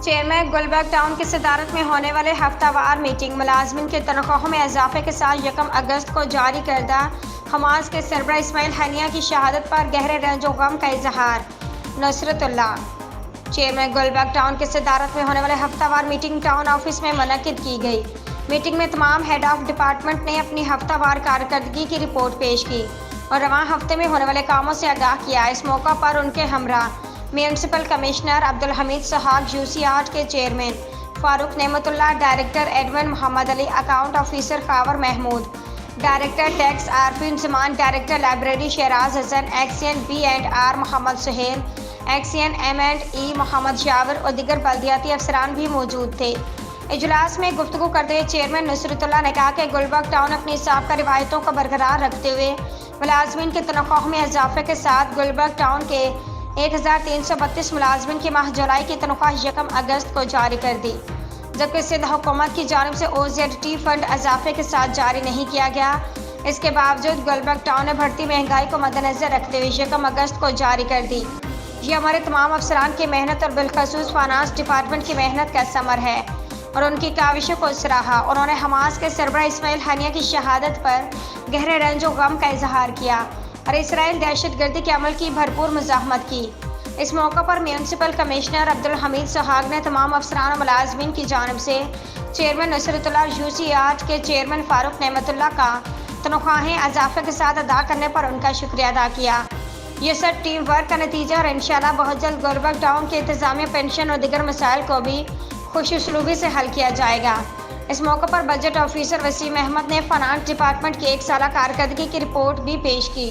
Chairman Gulberg town کی صدارت میں ہونے والے ہفتہ وار میٹنگ ملازمین کے تنخواہوں میں اضافے کے ساتھ 1 اگست کو جاری کردہ حماس کے سربراہ اسماعیل ہنیہ کی شہادت پر گہرے رنج و غم کا اظہار۔ نصرت اللہ چیئرمین گلبرگ ٹاؤن کی صدارت میں ہونے والے ہفتہ وار میٹنگ ٹاؤن آفس میں منعقد کی گئی۔ میٹنگ میں تمام ہیڈ آف ڈپارٹمنٹ نے اپنی ہفتہ وار کارکردگی کی رپورٹ پیش کی اور رواں ہفتے میں ہونے والے کاموں سے آگاہ کیا۔ اس موقع پر ان کے ہمراہ میونسپل کمشنر عبدالحمید سہاگ، UC8 کے chairman Farooq Nemat Ullah, director admin Muhammad Ali, account officer Khawar Mahmood, director tax Arfi Inzaman, director library Shahraz Hassan, XEN B&R Muhammad Sohail, XEN M&E Muhammad Shawar اور دیگر بلدیاتی افسران بھی موجود تھے۔ اجلاس میں گفتگو کرتے ہوئے چیئرمین نصرت اللہ نے کہا کہ گلبرگ ٹاؤن اپنی سابقہ روایتوں کو برقرار رکھتے ہوئے ملازمین کے تنخواہوں میں اضافے کے ساتھ گلبرگ ٹاؤن کے 1332 ملازمین کی ماہ جولائی کی تنخواہ 1 اگست کو جاری کر دی، جبکہ سندھ حکومت کی جانب سے OZT فنڈ اضافے کے ساتھ جاری نہیں کیا گیا۔ اس کے باوجود گلبرگ ٹاؤن نے بڑھتی مہنگائی کو مد نظر رکھتے ہوئے 1 اگست کو جاری کر دی۔ یہ ہمارے تمام افسران کی محنت اور بالخصوص فائنانس ڈپارٹمنٹ کی محنت کا ثمر ہے اور ان کی کاوشوں کو سراہا۔ انہوں نے حماس کے سربراہ اسماعیل ہنیہ کی شہادت پر گہرے رنج و غم کا اظہار کیا اور اسرائیل دہشت گردی کے عمل کی بھرپور مزاحمت کی۔ اس موقع پر میونسپل کمشنر عبدالحمید سہاگ نے تمام افسران و ملازمین کی جانب سے چیئرمین نصرت اللہ اور UC8 کے چیئرمین فاروق نعمت اللہ کا تنخواہیں اضافے کے ساتھ ادا کرنے پر ان کا شکریہ ادا کیا۔ یہ سب ٹیم ورک کا نتیجہ اور انشاءاللہ بہت جلد گلبرگ ٹاؤن کے انتظامیہ، پینشن اور دیگر مسائل کو بھی خوش اسلوبی سے حل کیا جائے گا۔ اس موقع پر بجٹ آفیسر وسیم احمد نے فائنانس ڈپارٹمنٹ کی 1 سالہ کارکردگی کی رپورٹ بھی پیش کی۔